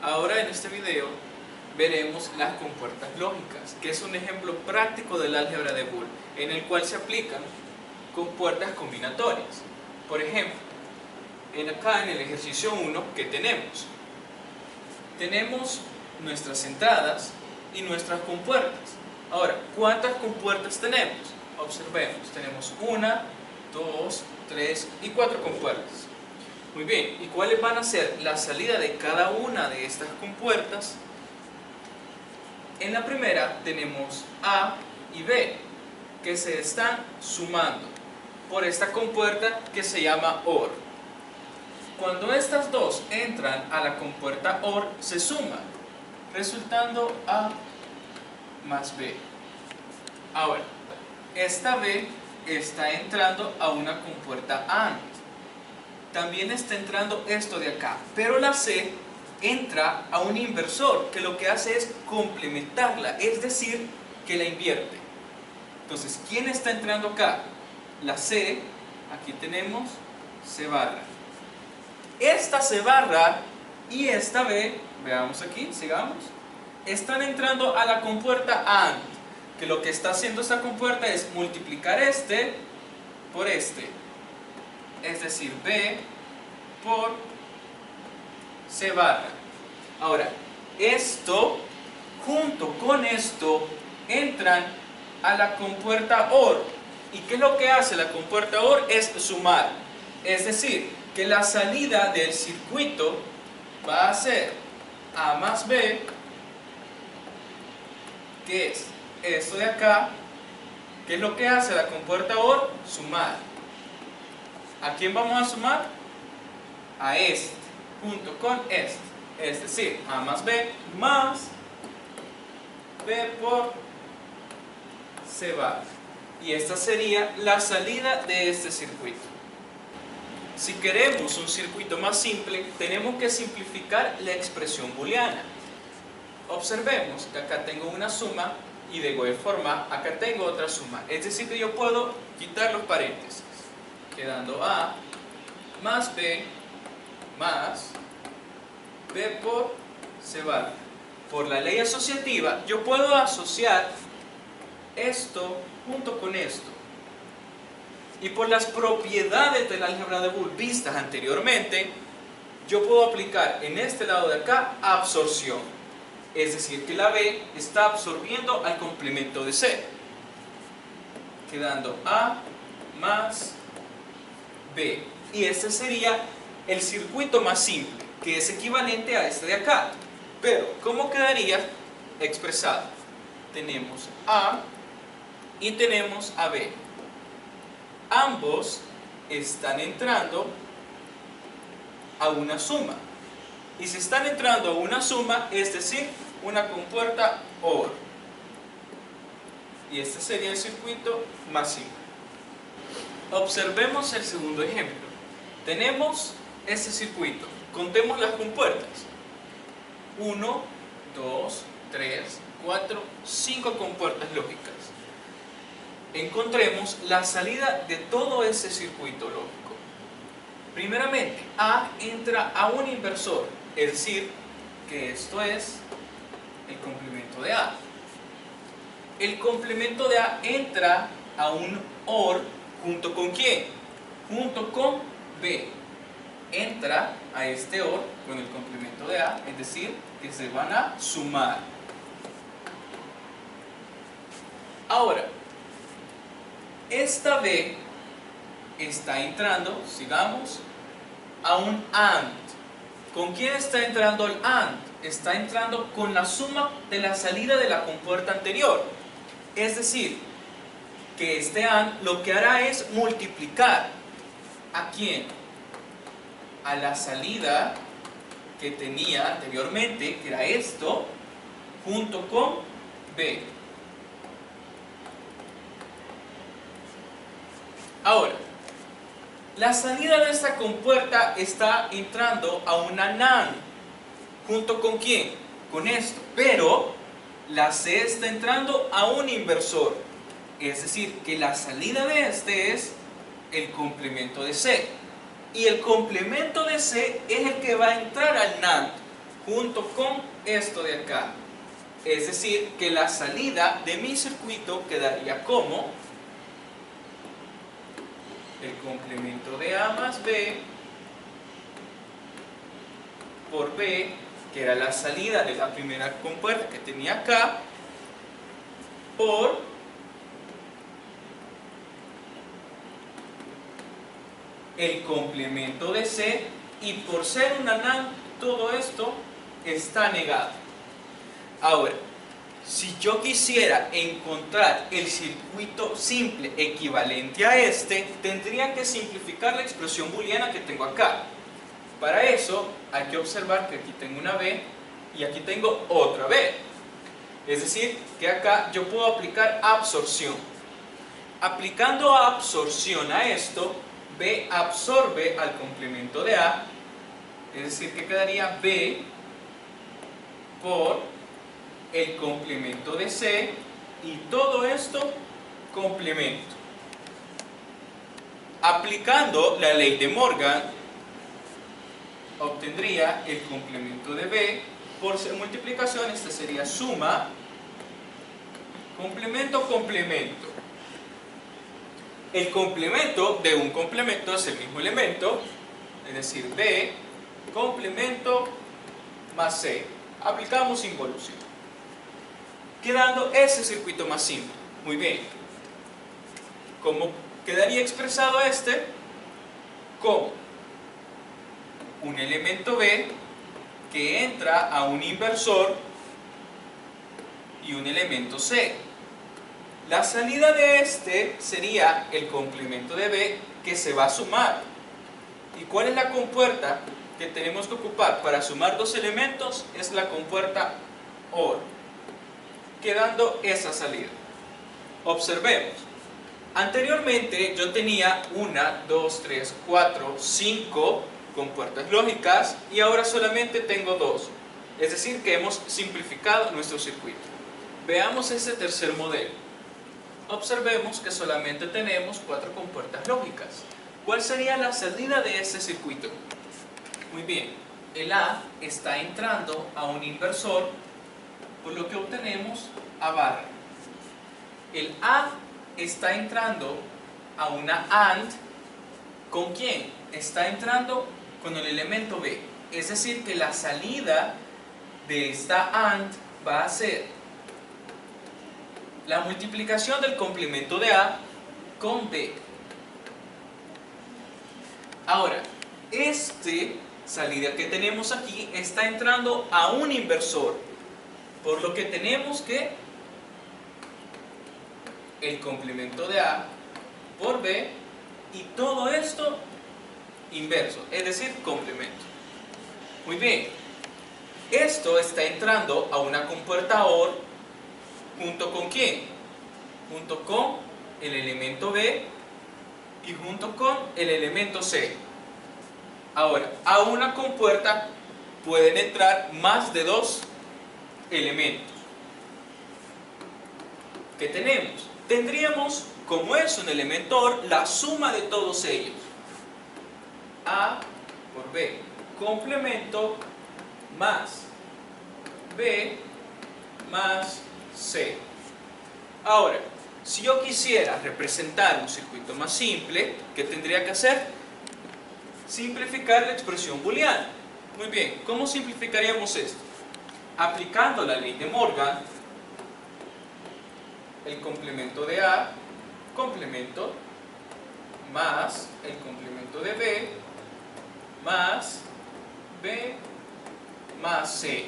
Ahora en este video veremos las compuertas lógicas, que es un ejemplo práctico del álgebra de Boole, en el cual se aplican compuertas combinatorias. Por ejemplo, acá en el ejercicio 1, ¿qué tenemos? Tenemos nuestras entradas y nuestras compuertas. Ahora, ¿cuántas compuertas tenemos? Observemos, tenemos 1, 2, 3 y 4 compuertas. Muy bien, ¿y cuáles van a ser la salida de cada una de estas compuertas? En la primera tenemos A y B, que se están sumando por esta compuerta que se llama OR. Cuando estas dos entran a la compuerta OR, se suman, resultando A más B. Ahora, esta B está entrando a una compuerta AND. También está entrando esto de acá, pero la C entra a un inversor, que lo que hace es complementarla, es decir, que la invierte. Entonces, ¿quién está entrando acá? La C, aquí tenemos C barra. Esta C barra y esta B, veamos aquí, sigamos, están entrando a la compuerta AND, que lo que está haciendo esta compuerta es multiplicar este por este, es decir, B por C barra. Ahora, esto junto con esto entran a la compuerta OR. ¿Y qué es lo que hace la compuerta OR? Es sumar. Es decir, que la salida del circuito va a ser A más B, que es esto de acá. ¿Qué es lo que hace la compuerta OR? Sumar. ¿A quién vamos a sumar? A este, junto con este. Es decir, A más B por C barra. Y esta sería la salida de este circuito. Si queremos un circuito más simple, tenemos que simplificar la expresión booleana. Observemos que acá tengo una suma y de igual forma acá tengo otra suma. Es decir, que yo puedo quitar los paréntesis, quedando A más B por C barra. Por la ley asociativa, yo puedo asociar esto junto con esto. Y por las propiedades del álgebra de Boole vistas anteriormente, yo puedo aplicar en este lado de acá absorción. Es decir, que la B está absorbiendo al complemento de C, quedando A más B. Y este sería el circuito más simple, que es equivalente a este de acá. Pero, ¿cómo quedaría expresado? Tenemos A y tenemos a B. Ambos están entrando a una suma. Y si están entrando a una suma, es decir, una compuerta OR. Y este sería el circuito más simple. Observemos el segundo ejemplo. Tenemos este circuito. Contemos las compuertas. 1, 2, 3, 4, 5 compuertas lógicas. Encontremos la salida de todo ese circuito lógico. Primeramente, A entra a un inversor, es decir, que esto es el complemento de A. El complemento de A entra a un OR junto con ¿quién? Junto con B. Entra a este OR con el complemento de A, es decir, que se van a sumar. Ahora, esta B está entrando, sigamos, a un AND. ¿Con quién está entrando el AND? Está entrando con la suma de la salida de la compuerta anterior. Es decir, que este AND lo que hará es multiplicar. ¿A quién? A la salida que tenía anteriormente, que era esto, junto con B. Ahora, la salida de esta compuerta está entrando a una NAND. ¿Junto con quién? Con esto. Pero la C está entrando a un inversor. Es decir, que la salida de este es el complemento de C. Y el complemento de C es el que va a entrar al NAND, junto con esto de acá. Es decir, que la salida de mi circuito quedaría como el complemento de A más B por B, que era la salida de la primera compuerta que tenía acá, por el complemento de C, y por ser una NAND, todo esto está negado. Ahora, si yo quisiera encontrar el circuito simple equivalente a este, tendría que simplificar la expresión booleana que tengo acá. Para eso hay que observar que aquí tengo una B y aquí tengo otra B. Es decir, que acá yo puedo aplicar absorción. Aplicando absorción a esto, B absorbe al complemento de A, es decir, que quedaría B por el complemento de C, y todo esto complemento. Aplicando la ley de Morgan, obtendría el complemento de B por ser multiplicación. Esta sería suma, complemento, complemento. El complemento de un complemento es el mismo elemento, es decir, B complemento más C. Aplicamos involución, quedando ese circuito más simple. Muy bien. ¿Cómo quedaría expresado este? Como un elemento B que entra a un inversor y un elemento C. La salida de este sería el complemento de B que se va a sumar. ¿Y cuál es la compuerta que tenemos que ocupar para sumar dos elementos? Es la compuerta OR, quedando esa salida. Observemos. Anteriormente yo tenía 1, 2, 3, 4, 5 compuertas lógicas y ahora solamente tengo 2. Es decir, que hemos simplificado nuestro circuito. Veamos ese tercer modelo. Observemos que solamente tenemos 4 compuertas lógicas. ¿Cuál sería la salida de este circuito? Muy bien, el A está entrando a un inversor, por lo que obtenemos A barra. El A está entrando a una AND, ¿con quién? Está entrando con el elemento B. Es decir, que la salida de esta AND va a ser la multiplicación del complemento de A con B. Ahora, salida que tenemos aquí está entrando a un inversor, por lo que tenemos que el complemento de A por B y todo esto inverso, es decir, complemento. Muy bien, esto está entrando a una compuerta OR, ¿junto con quién? Junto con el elemento B y junto con el elemento C. Ahora, a una compuerta pueden entrar más de 2 elementos. ¿Qué tenemos? Tendríamos, como es un elemento OR, la suma de todos ellos. A por B, complemento más B más C. Ahora, si yo quisiera representar un circuito más simple, ¿qué tendría que hacer? Simplificar la expresión booleana. Muy bien, ¿cómo simplificaríamos esto? Aplicando la ley de Morgan, el complemento de A, complemento, más el complemento de B, más B, más C.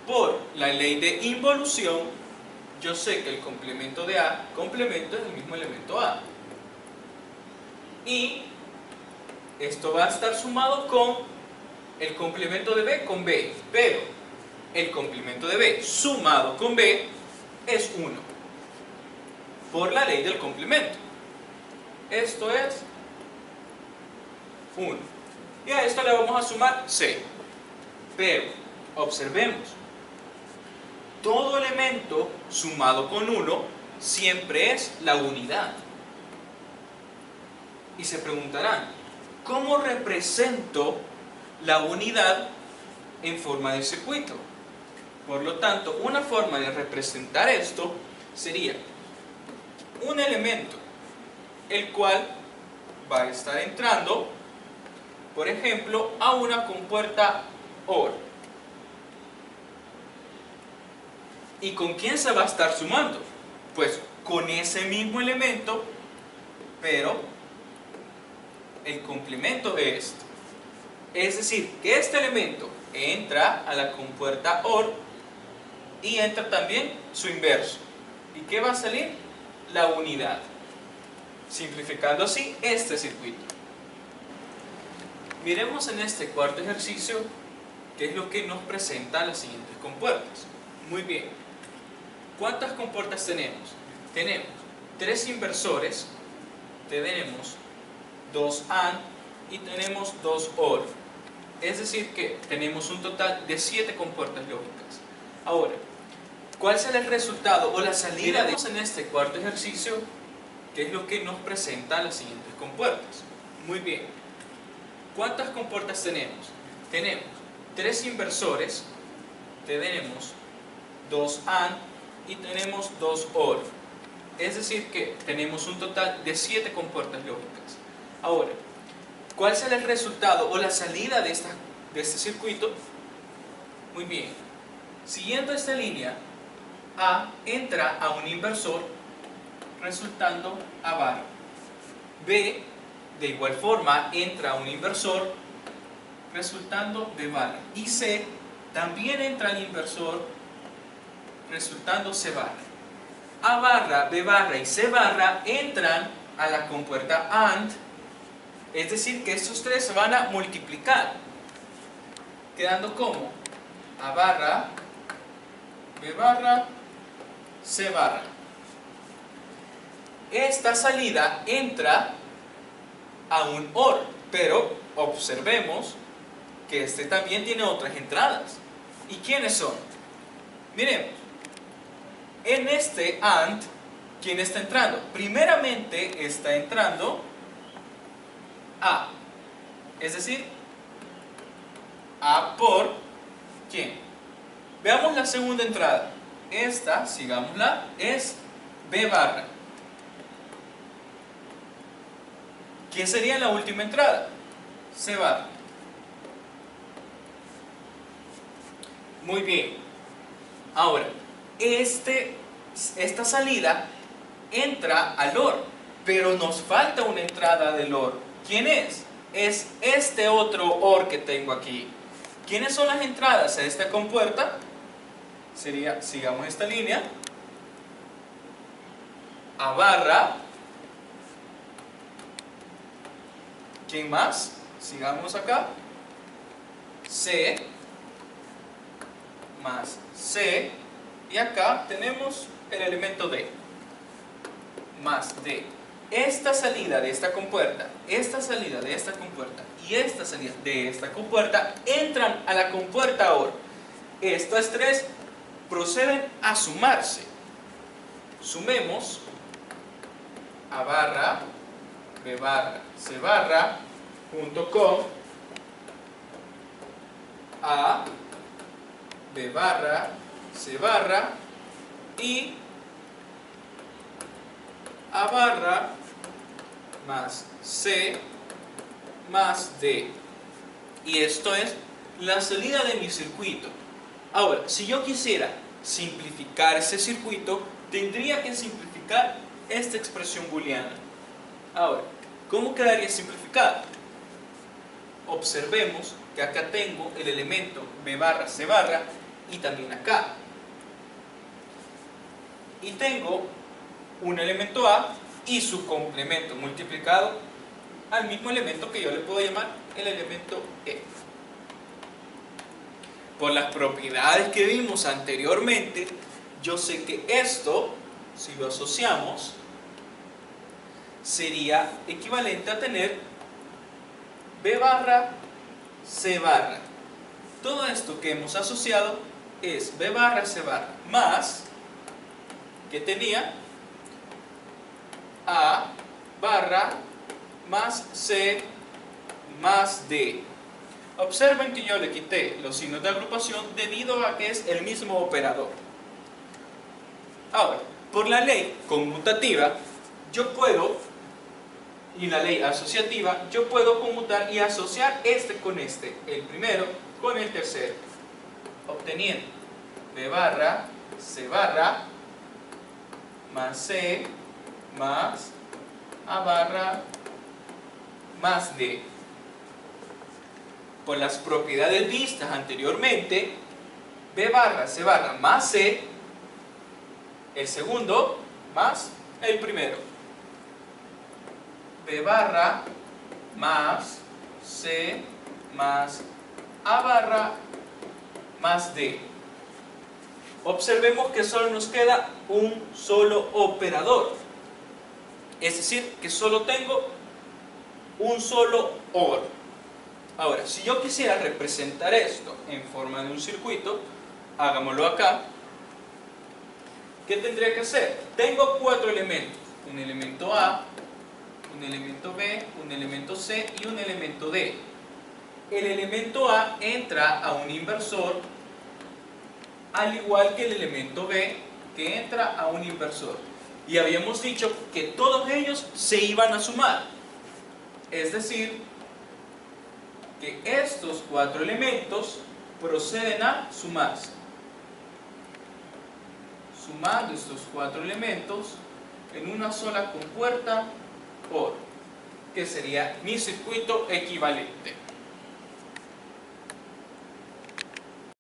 Por la ley de involución, yo sé que el complemento de A, complemento es el mismo elemento A. Y esto va a estar sumado con el complemento de B con B, pero el complemento de B sumado con B es 1, por la ley del complemento. Esto es 1. Y a esto le vamos a sumar C. Pero, observemos, todo elemento sumado con 1 siempre es la unidad. Y se preguntarán, ¿cómo represento la unidad en forma de circuito. Por lo tanto, una forma de representar esto sería un elemento el cual va a estar entrando, por ejemplo, a una compuerta OR. ¿Y con quién se va a estar sumando? Pues con ese mismo elemento, pero el complemento es este. Es decir, que este elemento entra a la compuerta OR y entra también su inverso. ¿Y qué va a salir? La unidad. Simplificando así este circuito. Miremos en este cuarto ejercicio qué es lo que nos presenta las siguientes compuertas. Muy bien. ¿Cuántas compuertas tenemos? Tenemos 3 inversores, tenemos 2 AND y tenemos 2 OR. Es decir que tenemos un total de 7 compuertas lógicas. Ahora, ¿cuál será el resultado o la salida de en este cuarto ejercicio? ¿Qué es lo que nos presenta las siguientes compuertas? Muy bien. ¿Cuántas compuertas tenemos? Tenemos 3 inversores, tenemos 2 AND y tenemos 2 OR. Es decir que tenemos un total de 7 compuertas lógicas. Ahora, ¿cuál será el resultado o la salida de este circuito? Muy bien. Siguiendo esta línea, A entra a un inversor resultando A bar. B, de igual forma, entra a un inversor resultando B bar. Y C también entra al inversor resultando C bar. A barra, B barra y C barra entran a la compuerta AND, es decir que estos tres se van a multiplicar, quedando como A barra, B barra, C barra. Esta salida entra a un OR, pero observemos que este también tiene otras entradas. ¿Y quiénes son? Miremos, en este AND, ¿quién está entrando? Primeramente está entrando A, es decir, A por ¿quién? Veamos la segunda entrada. Esta, sigámosla, es B barra. ¿Qué sería la última entrada? C barra. Muy bien. Ahora, esta salida entra al OR, pero nos falta una entrada del OR. ¿Quién es? Es este otro OR que tengo aquí. ¿Quiénes son las entradas a esta compuerta? Sería, sigamos esta línea, A barra. ¿Quién más? Sigamos acá. C más C. Y acá tenemos el elemento D más D. Esta salida de esta compuerta, esta salida de esta compuerta y esta salida de esta compuerta entran a la compuerta OR. Estas tres proceden a sumarse. Sumemos A barra, B barra, C barra, junto con A, B barra, C barra y A barra más C más D. Y esto es la salida de mi circuito. Ahora, si yo quisiera simplificar ese circuito, tendría que simplificar esta expresión booleana. Ahora, ¿cómo quedaría simplificada? Observemos que acá tengo el elemento B barra, C barra y también acá. Y tengo un elemento A y su complemento multiplicado al mismo elemento que yo le puedo llamar el elemento E. Por las propiedades que vimos anteriormente, yo sé que esto, si lo asociamos, sería equivalente a tener B barra, C barra. Todo esto que hemos asociado es B barra, C barra, más, que tenía A barra más C más D. Observen que yo le quité los signos de agrupación debido a que es el mismo operador. Ahora, por la ley conmutativa, yo puedo, y la ley asociativa, yo puedo conmutar y asociar este con este, el primero con el tercero, obteniendo B barra, C barra, más C, más A barra, más D. Por las propiedades vistas anteriormente, B barra, C barra, más C, el segundo, más el primero. B barra, más C, más A barra, más D. Observemos que solo nos queda un solo operador. Es decir, que solo tengo un solo OR. Ahora, si yo quisiera representar esto en forma de un circuito, hagámoslo acá. ¿Qué tendría que hacer? Tengo 4 elementos. Un elemento A, un elemento B, un elemento C y un elemento D. El elemento A entra a un inversor, al igual que el elemento B, que entra a un inversor. Y habíamos dicho que todos ellos se iban a sumar. Es decir, que estos 4 elementos proceden a sumarse. Sumando estos 4 elementos en una sola compuerta OR, que sería mi circuito equivalente.